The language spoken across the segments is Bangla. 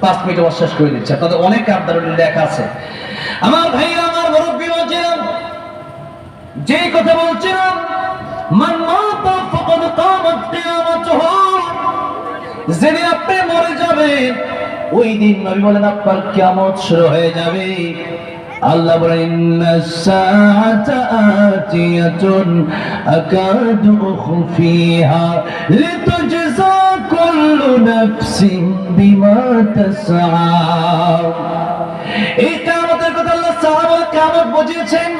5 মিনিটে শেষ করে দিচ্ছে। আপনাদের অনেক আপনাদের লেখা আছে। আমার ভাইরা, আমার মুরব্বী বলছিলাম, যে কথা বলছিলাম, মান মাতা ফাকাদ কামাত কিয়ামাতুহু, যেদিন আপনি মরে যাবেন ওই দিন নবী বলেন আপনার কিয়ামত শুরু হয়ে যাবে। আল্লাহ বলেন ইন্নাস সাআতা আতিয়াতুন আকাদু উখফিহা লিতুজজা কুল্লু নাফসিন বিমা তাসআ। এই কিয়ামতের কথা আল্লাহ সাহাবায়ে কিয়ামত বুঝিয়েছেন।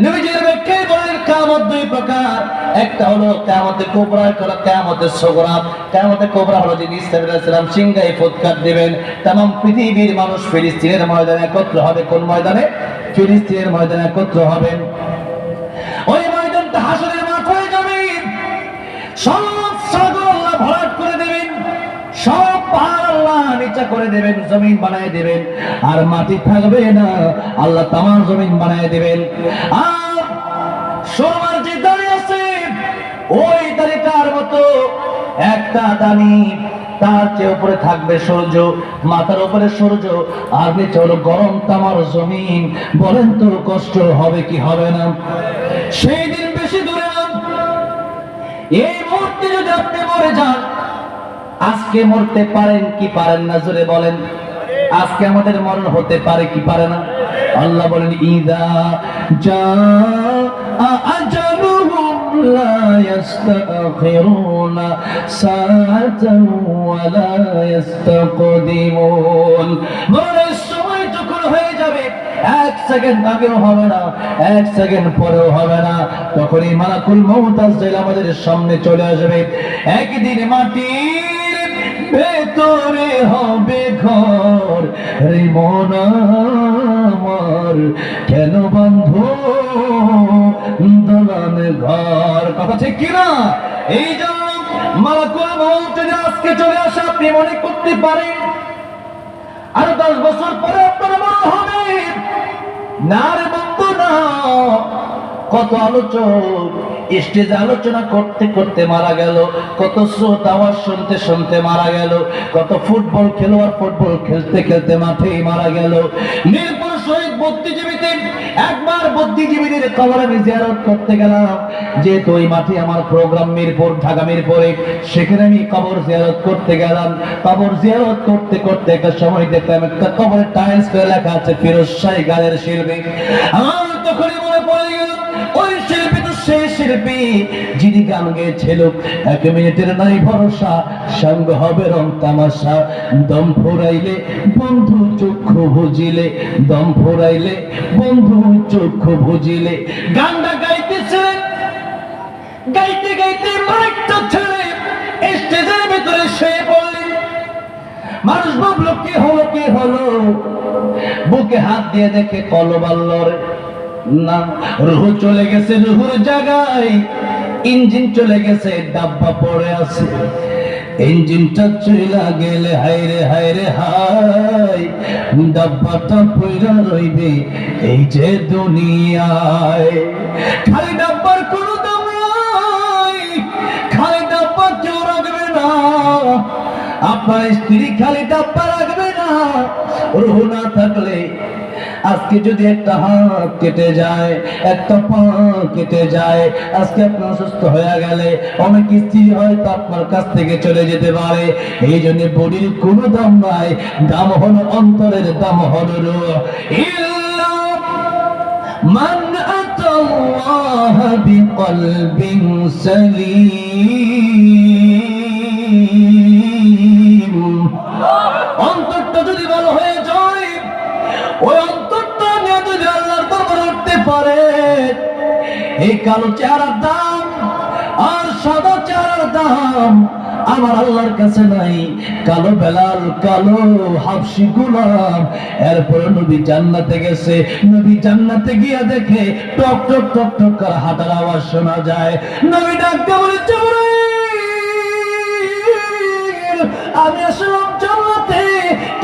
নবীজির ব্যাখ্যায় বলেন কিয়ামত দুই প্রকার, একটা হলো কিয়ামতে কুবরা, একটা হলো কিয়ামতে সুগরা। কিয়ামতে কুবরা হলো যিনি ঈসা আলাইহিস সালাম সিংহায় ফুৎকার দিবেন, तमाम পৃথিবীর মানুষ ফিলিস্তিনের ময়দানে একত্র হবে। কোন ময়দানে? ফিলিস্তিনের ময়দানে একত্র হবেন। ওই ময়দানটা হাসরের মাঠ হয়ে যাবে। সব সাগর আল্লাহ ভরাট করে দেবেন, সব পাহাড় আল্লাহ নিচা করে দেবেন, জমিন বানায় দেবেন, আর মাটি থাকবে না, আল্লাহ তামাম জমিন বানায় দেবেন। আর সোনার যে দাড়ি আছে ওই দাড়িটার মতো একটা দানি, তার চেয়ে উপরে থাকবে সূর্য, মাথার উপরে সূর্য, আর নিচে হলো গরম তামার জমিন। বলেন তো কষ্ট হবে কি হবে না? সেই দিন বেশি দূরে না। এই মুহূর্তে যদি আপনি মরে যান, আজকে মরতে পারেন কি পারেন না? জোরে বলেন। আজকে আমাদের মরণ হতে পারে কি পারে না? আল্লাহ বলেন ইদা জা আজালুহুম লা ইস্তাখিরুনা সাআতান ওয়া লা ইস্তাকদিমুন। মরণের সময় যখন হয়ে যাবে, 1 সেকেন্ড আগেও হবে না, 1 সেকেন্ড পরেও হবে না, তখনই মালাকুল মউত আজরাইল আমাদের সামনে চলে আসবে। একদিন মাটির ভেতরে হবে ঘর, রে মন আমার কেন বন্ধু দলান ঘর। কথা ঠিক কিনা? এই জন্য মালাকুল মউত যদি আজকে চলে আসে, আপনি মনে করতে পারেন আর 10 বছর পরে আপনার মরণ হবে। না রে বন্ধু না। কত আলোচক স্টেজে আলোচনা করতে করতে মারা গেল, কত শ্রোত আওয়াজ শুনতে শুনতে মারা গেল, কত ফুটবল খেলোয়াড় ফুটবল খেলতে খেলতে মাঠেই মারা গেল। মিরপুর শহীদ বুদ্ধিজীবীতে একবার বুদ্ধিজীবীদের কবর আমি জিয়ারত করতে গেলাম, যেহেতু ওই মাঠে আমার প্রোগ্রাম মিরপুর, ঢাকা মিরপুরে, সেখানে আমি কবর জিয়ারত করতে গেলাম। কবর জিয়ারত করতে করতে একটা সময় দেখলাম একটা কবরে টাইলস করে লেখা আছে ফিরোজ শাহী গানের শিল্পী। আমার তখনই মনে পড়ে গেল ওই শিল্পী তো সেই শিল্পী যিনি গান গেয়েছিল 1 মিনিটের নাই ভরসা, সঙ্গ হবে রং তামাশা, দম ফুরাইলে বন্ধু চক্ষু বুঝিলে, দম ফুরাইলে বন্ধু চক্ষু বুঝিলে। গানটা গাইতেছিলেন, গাইতে গাইতে মাইকটা ছেড়ে স্টেজের ভিতরে শুয়ে পড়লেন। মানুষ ভাবলো কি হলো কি হলো, বুকে হাত দিয়ে দেখে কলব আল্লাহর না, রুহ চলে গেছে রুহুর জায়গায়, ইঞ্জিন চলে গেছে, ডাব্বা পড়ে আছে। ইঞ্জিনটা চইলা গেলে হায়রে হায়রে হায়, ডাব্বাটা পইরা রইবে এই যে দুনিয়ায়। খালি ডাব্বার কোনো দাম নাই, খালি ডাব্বা কেউ রাখবে না, আপনার স্ত্রী খালি ডাব্বা রাখবে না। রুহ না থাকলে আজকে যদি একটা হাত কেটে যায়, একটা পা কেটে যায়, আজকে আপনি অসুস্থ হয়ে গেলে অনেক স্ত্রী হয়তো আপনার কাছ থেকে চলে যেতে পারে। এই জন্য বডির কোনো দাম নাই, দাম হলো অন্তরের, দাম হলো রূহ। ইল্লা মান আতাল্লাহ বিকলবিন সালিম। অন্তরটা যদি ভালো হয়ে যায়, ওই অন্তরটা নিয়ে যদি আল্লাহর দরবারে উঠতে পারে, এই কালো চেহারার দাম আর সাদা চেহারার দাম আমার আল্লাহর কাছে নাই। কালো বেলাল, কালো হাবশি গোলাম, এরপরে নবী জান্নাতে গেছে। নবী জান্নাতে গিয়া দেখে টক টক টক টক করে হাঁটার আওয়াজ শোনা যায়। নবী ডাকতে বলে জিবরাইল, আমি আসলাম জান্নাতে,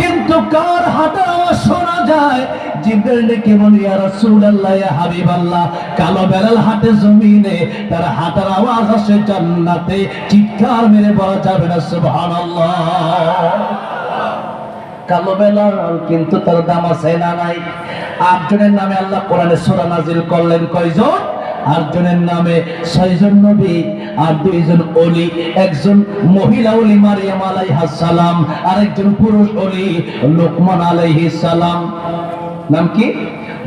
কিন্তু কার হাঁটার আওয়াজ শোনা যায়? জিবরাইল ডেকে বলে ইয়া রাসূলুল্লাহ, ইয়া হাবিবাল্লাহ, কালো বেলাল হাঁটে জমিনে, তার হাঁটার আওয়াজ আসে জান্নাতে। চিৎকার মেরে বলা যাবে না সুবহানাল্লাহ। কালো বেলাল কিন্তু তার দাম আছে না নাই? 8 জনের নামে আল্লাহ কোরআনে সূরা নাজিল করলেন। কয়জন? 8 জনের নামে 6 জন নবী আর 2 জন ওলি। একজন মহিলা ওলি মারিয়াম আলাইহিস সালাম, আর একজন পুরুষ ওলি লোকমান আলাইহিস সালাম। নাম কি?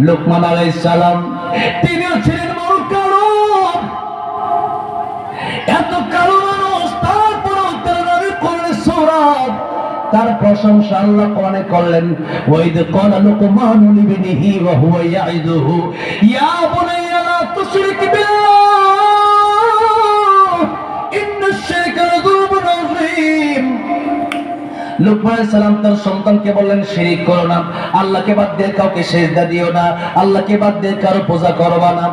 লোকমান আলাইহিস সালাম। তিনিও ছিলেন বড় কালো, এত কালো মানুষ, তারপরও তার নামে কোরআনে সূরা, তার প্রশংসা আল্লাহ কোরআনে করলেন। ওয়াইদ ক্বালা লুকমানু লিবনিহি ওয়া হুয়া ইয়াইদুহু ইয়া বুনাইয়া লা তুশরিক বিল্লাহ ইন্নাশ শিরকা লাযুলমুন আযীম। লুকমান আলাইহিস সালাম তার সন্তানকে বললেন, শিরিক করো না, আল্লাহকে বাদ দিয়ে কাউকে সিজদা দিও না, আল্লাহকে বাদ দিয়ে কারো পূজা করবা না,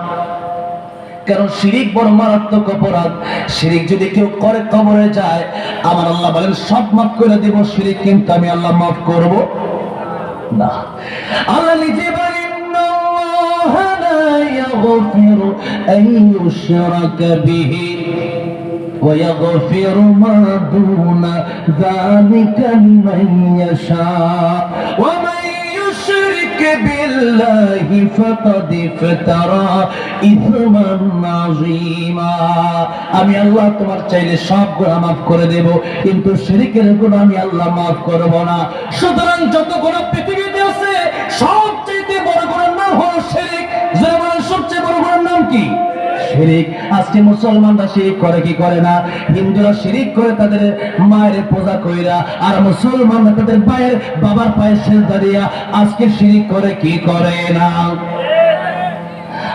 কারণ শিরিক বড় মারাত্মক অপরাধ। শিরিক যদি কেউ করে কবরে যায়, আমার আল্লাহ বলেন সব মাফ করে দেব, শিরিক কিন্তু আমি আল্লাহ মাফ করব না। আল্লাহ নিজে বলেন ইন্নাল্লাহা লা ইয়াগফিরু আন ইউশরাকা বিহি ওয়া ইয়াগফিরু মা দুনা যালিকা লিমান ইয়াশা ওয়া মান يشرك بالله فقد افترى إثما عظيما। আমি আল্লাহ তোমার চাইলে সব গুনাহ মাফ করে দেব, কিন্তু শিরকের গুনাহ আমি আল্লাহ মাফ করব না। সুতরাং যত গুনাহ পৃথিবীতে আছে, সবচেয়ে বড় গুনাহর নাম হলো শিরক। যেমন সবচেয়ে বড় গুনাহর নাম কি? শিরিক। আজকে মুসলমানরা শিরিক করে কি করে না? হিন্দুরা শিরিক করে তাদের মায়ের পূজা কইরা, আর মুসলমানরা তাদের পায়ের বাবার পায়ে সিজদা দিয়া আজকে শিরিক করে কি করে না?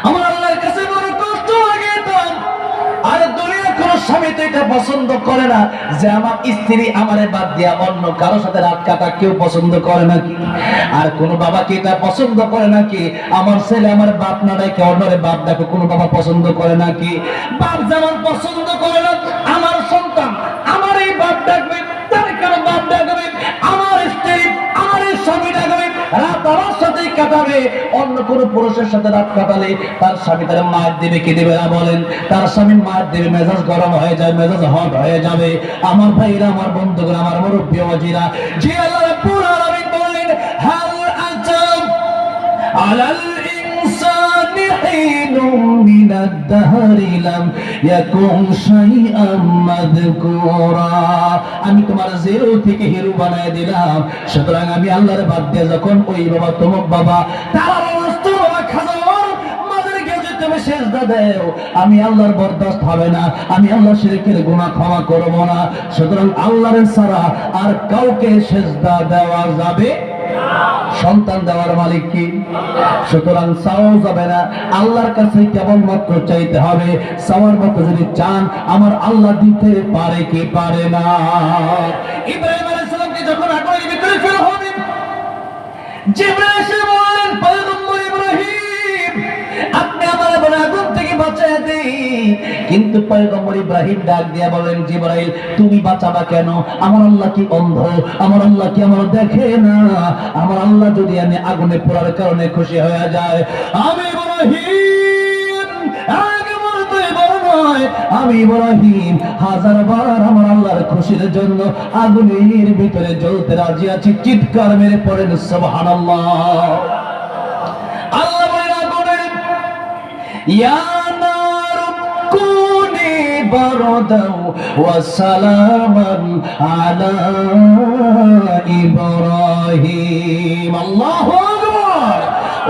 আমার আল্লাহর কাছে বড় কষ্ট লাগে তো। আর দুনিয়ার কোন স্বামী তো এটা পছন্দ করে না যে আমার স্ত্রী আমারে বাদ দিয়া অন্য কারো সাথে রাত কাটা, কেউ পছন্দ করে নাকি? আর কোন বাবা কি এটা পছন্দ করে নাকি আমার ছেলে আমার বাপ না ডাকে অন্যরে বাপ ডাকে? কোন বাবা পছন্দ করে নাকি? বাপ যেমন পছন্দ করে না আমার সন্তান আমার এই বাপ ডাকবে, তার কেন বাপ ডাকবে? আমার স্ত্রী আমার এই স্বামী ডাকবে, রাত আমার সাথেই কাটাবে। অন্য কোন পুরুষের সাথে রাত কাটালে তার স্বামী তার মার দেবে কি দেবে না বলেন? তার স্বামী মার দেবে, মেজাজ গরম হয়ে যায়, মেজাজ হট হয়ে যাবে। আমার ভাইরা, আমার বন্ধুগণ, আমার মুরব্বী ওয়াজিরা, যে আল্লাহ রাব্বুল আলামিন বলেন হাল আতাম আলাল ইনসানি হিনুম মিনাদ দাহরি লাম ইয়াকুন শাইআম মাযকুরা। আমি তোমার জিরো থেকে হিরো বানায় দিলাম। সুতরাং আমি আল্লাহর বাদ দিয়ে যখন ওই বাবা তমক বাবা তারা বস্তু বাবা খাজাওয়ার মাঝে গিয়ে যদি তুমি সিজদা দাও, আমি আল্লাহর বরদাস্ত হবে না, আমি আল্লাহ শিরকের গুনাহ ক্ষমা করব না। সুতরাং আল্লাহর ছাড়া আর কাউকে সিজদা দেওয়া যাবে না। সন্তান দেওয়ার মালিক কি? সুতরাং চাওয়া যাবে না, আল্লাহর কাছে কেবলমাত্র চাইতে হবে। চাওয়ার মতো যদি চান, আমার আল্লাহ দিতে পারে কি পারে না? ইব্রাহিম আলাইহিস সালামকে যখন আগুনের ভিতরে ফেলা হবে, জিবরাইল এসে বললেন, পয়গম্বর ইব্রাহিম, আপনি আমার বলে আগুন থেকে বাঁচায় দিন। কিন্তু পয়গম্বর ইব্রাহিম ডাক দিয়া বলেন, জিবরাইল তুমি বাঁচাবা কেন? আমার আল্লাহ কি অন্ধ? আমার আল্লাহ কি আমার দেখে না? আমার আল্লাহ যদি আমি আগুনে পোড়ার কারণে খুশি হয়ে যায়, আমি ইব্রাহিম আগে বলতে বড় নয়, আমি ইব্রাহিম হাজারবার আমার আল্লাহর খুশির জন্য আগুনের ভিতরে জ্বলতে রাজি আছি। চিৎকার মেরে পড়েন সুবহানাল্লাহ। আল্লাহ বলেন আগুনের, ইয়া নারু কুনি বারদাও ওয়া সালামান আলা ইব্রাহিম। আল্লাহু আকবার।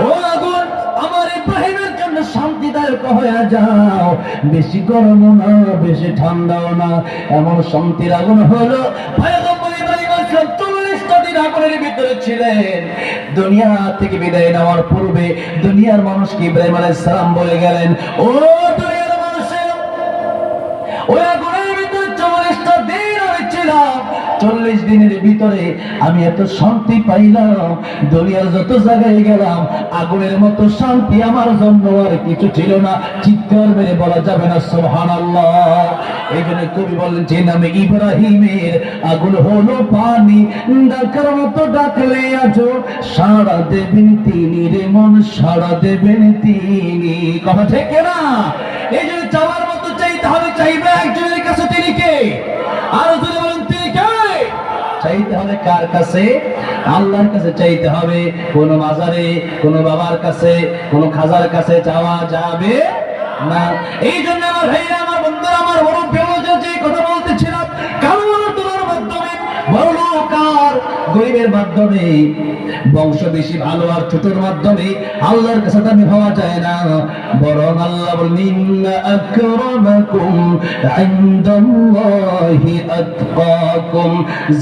ও আগুন, আমার ইব্রাহিমের জন্য শান্তিদায়ক হয়ে যাও। বেশি গরমও না, বেশি ঠান্ডাও না, এমন শান্তির আগুন হলো। পয়গম্বর ইব্রাহিম আলাইহিস 40টা দিন আগুনের ভিতরে ছিলেন। দুনিয়া থেকে বিদায় নেওয়ার পূর্বে দুনিয়ার মানুষকে ইব্রাহিম আলাইহিস সালাম বলে গেলেন, ও দুনিয়ার মানুষের, ওই আগুনের ভিতরে 40টা দিন আমি ছিলাম। 40 দিনের ভিতরে আমি এত শান্তি পাইলাম, দুনিয়ার যত জায়গায় গেলাম আগুনের মতো শান্তি আমার জন্য আর কিছু ছিল না। চিৎকার মেরে বলা যাবে না সুবহানাল্লাহ। এই জন্য কবি বললেন, যে নামে ইব্রাহিমের আগুন হলো পানি, ডাকার মতো ডাকলে আজো সাড়া দেবেন তিনি রে মন, সাড়া দেবেন তিনি। কথা ঠিক না? এই জন্য চাওয়ার মতো চাইতে হবে, চাইবে একজনের কাছে, তিনি কে? আর যদি বলেন তিনি কে? চাইতে হবে কার কাছে? আল্লাহর কাছে চাইতে হবে। কোন মাজারে, কোন বাবার কাছে, কোন খাজার কাছে চাওয়া যাবে না। এই জন্য আমার ভাইরা, আমার বন্ধুরা, আমার মুরব্বী, যে কথা বলতেছিলাম, কারো তোলার মাধ্যমে বড় লোক আর গরিবের মাধ্যমে, বংশ বেশি ভালো আর ছোটর মাধ্যমে আল্লাহর কাছে দামি হওয়া যায় না। বরং আল্লাহ বলেন, ইন্না আকরামাকুম ইনদাল্লাহি আতকাকুম,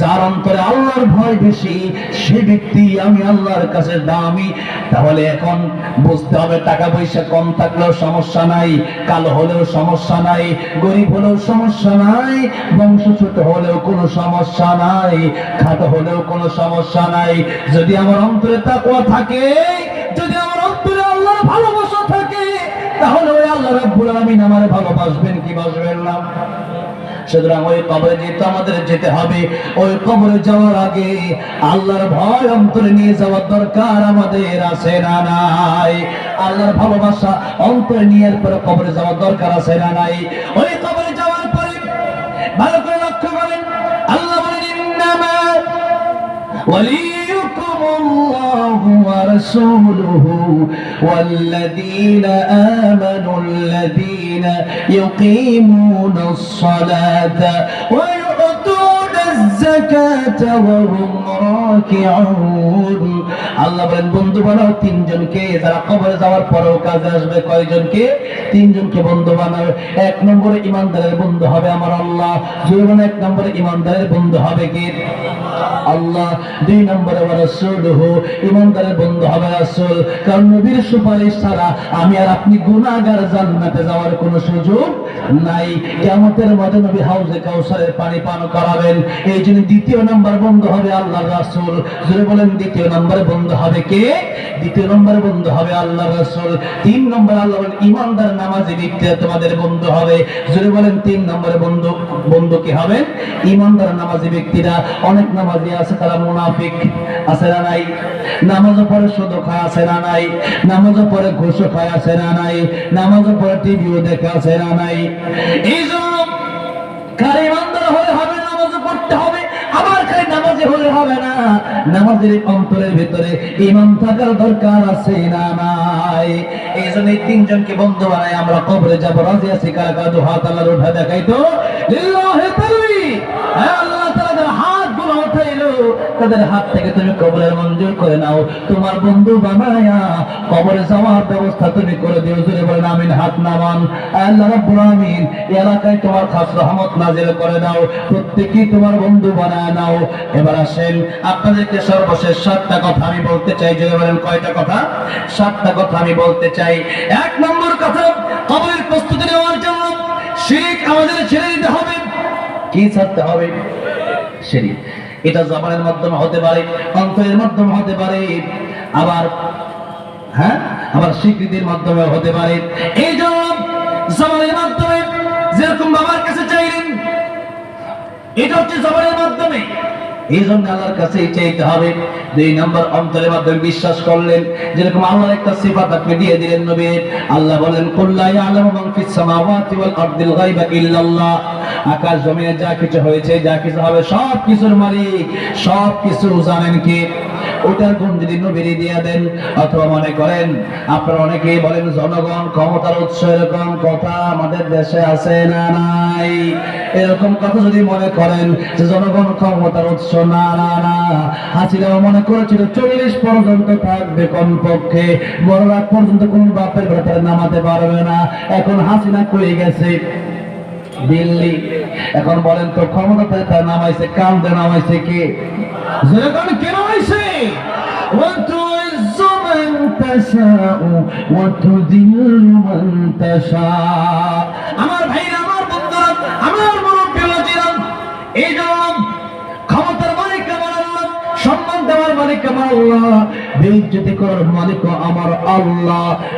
যার অন্তরে আল্লাহর ভয় বেশি সে ব্যক্তি আমি আল্লাহর কাছে দামি। তাহলে এখন বুঝতে হবে, টাকা পয়সা কম থাকলেও সমস্যা নাই, কালো হলেও সমস্যা নাই, গরিব হলেও সমস্যা নাই, বংশ ছোট হলেও কোনো সমস্যা নাই, খাটো হলেও কোনো সমস্যা নাই। যদি আমার অন্তরে তাকওয়া থাকে, যদি আমার অন্তরে আল্লাহর ভালোবাসা থাকে, তাহলে ওই আল্লাহ রাব্বুল আলামিন আমারে ভালোবাসবেন কি বাসবেন না? সুতরাং ওই কবরে যেতে আমাদের যেতে হবে। ওই কবরে যাওয়ার আগে আল্লাহর ভয় অন্তরে নিয়ে যাওয়ার দরকার আমাদের আছে না নাই? আল্লাহর ভালোবাসা অন্তরে নিয়ে পরে কবরে যাওয়ার দরকার আছে না নাই? ওই কবরে যাওয়ার পরে ভালো করে লক্ষ্য করেন, আল্লাহ বলেন, ইন্নামা وليكم الله ورسوله والذين آمنوا الذين يقيمون الصلاة ويؤتون الزكاة وهم راكعون। আল্লাহ বলেন, বন্ধু বানাও তিনজনকে, যারা কবরে যাওয়ার পরেও কাজে আসবে। কয়জনকে? তিনজনকে বন্ধু বানাও। এক নম্বরে ইমানদারের বন্ধু হবে আমার আল্লাহ। জীবনে এক নম্বরে ইমানদারের বন্ধু হবে কে? আল্লাহ। দুই নম্বরে রাসূলুহু, ইমানদারের বন্ধু হবে রাসূল। কারণ নবীর সুপারিশ ছাড়া আমি আর আপনি গুনাহগার জান্নাতে যাওয়ার কোনো সুযোগ নাই। কিয়ামতের মাঠে নবী হাউজে কাউসারের পানি পান করাবেন। এই জন্য দ্বিতীয় নম্বর বন্ধু হবে আল্লাহর রাসূল। জোরে বলেন, দ্বিতীয় নম্বরে বন্ধু হবে কে? দ্বিতীয় নম্বরে বন্ধু হবে আল্লাহর রাসূল। তিন নম্বর আল্লাহ বলেন, ইমানদার নামাজি ব্যক্তিরা তোমাদের বন্ধু হবে। জোরে বলেন, তিন নম্বরে বন্ধু কি হবেন? ইমানদার নামাজি ব্যক্তিরা। অনেক নামাজি আছে তারা মুনাফিক, আছে না নাই? নামাজও পড়ে সুদ খায়, আছে না নাই? নামাজও পড়ে ঘুষ খায়, আছে না নাই? নামাজও পড়ে টিভিও দেখে, আছে না নাই? এই জন্য কার ইমানদার হলে হবে, নামাজও পড়তে হবে। আবার খালি নামাজি হলে হবে না, নামাজের অন্তরের ভিতরে ঈমান থাকার দরকার আছে না নাই? এই জন্য এই তিনজনকে বন্ধু বানাই আমরা কবরে যাব। রাজি আছি কারা কারা? দু হাত আল্লাহর উঠা দেখাই তো, লিল্লাহি তাকবীর। আল্লাহ তাআলা হাত গুলো উঠাইলো, তাদের হাত থেকে তুমি কবরের মঞ্জুর করে নাও, তোমার বন্ধু বানায়া কবরে যাওয়ার ব্যবস্থা তুমি করে দিও। জোরে বলেন আমিন। হাত নামান। আল্লাহ রাব্বুল আমিন এলাকায় তোমার খাস রহমত নাজিল করে দাও, প্রত্যেকই তোমার বন্ধু বানায় নাও। এবার আসেন, আপনাদেরকে সর্বশেষ 7টা কথা আমি বলতে চাই। জোরে বলেন কয়টা কথা? 7টা কথা আমি বলতে চাই। এক নম্বর কথা, কবরের প্রস্তুতি নেওয়ার জন্য শিরক আমাদের ছেড়ে দিতে হবে। কি ছাড়তে হবে? শিরক। এটা জবানের মাধ্যমে হতে পারে, অন্তরের মাধ্যমে হতে পারে, আবার আবার স্বীকৃতির মাধ্যমে হতে পারে। এই জন্য জবানের মাধ্যমে যেরকম বাবার কাছে চাইলেন, এটা হচ্ছে জবানের মাধ্যমে, এই জন্য আল্লাহর কাছে চাইতে হবে। দুই নম্বর, অন্তরের মাধ্যমে বিশ্বাস করলেন, যেরকম আল্লাহর একটা সিফাত আপনি দিয়ে দিলেন নবী। আল্লাহ বলেন, কুল লা ইয়ালামু মান ফিস সামাওয়াতি ওয়াল আরদিল গায়বা ইল্লাল্লাহ। আকাশ জমিনে যা কিছু হয়েছে, যা কিছু হবে, সব কিছুর মালিক, সব কিছু জানেন কে? ওটার গুণ যদি নবীরে দিয়ে দেন। অথবা মনে করেন, আপনারা অনেকেই বলেন জনগণ ক্ষমতার উৎস, এরকম কথা আমাদের দেশে আছে না নাই? এরকম কথা যদি মনে করেন যে জনগণ ক্ষমতার উৎস, না না না। হাসিনাও মনে করেছিল 40 পর্যন্ত থাকবে কমপক্ষে, বড় রাত পর্যন্ত কোন বাপের ব্যাপারে নামাতে পারবে না। এখন হাসিনা কই গেছে? দিল্লি। এখন বলেন তো, ক্ষমতাতে তার নামাইছে, কান্দে নামাইছে কে? জনগণ কে নামাইছে? وتعز من تشاء وتذل من تشاء। আমার ভাইরা, আমার বন্ধুরা, আমার মুরব্বিরা, এই জন্য ক্ষমতার মালিক আমার আল্লাহ, সম্মান দেওয়ার মালিক আমার আল্লাহ, বেইজ্জতি করার মালিক আমার আল্লাহ।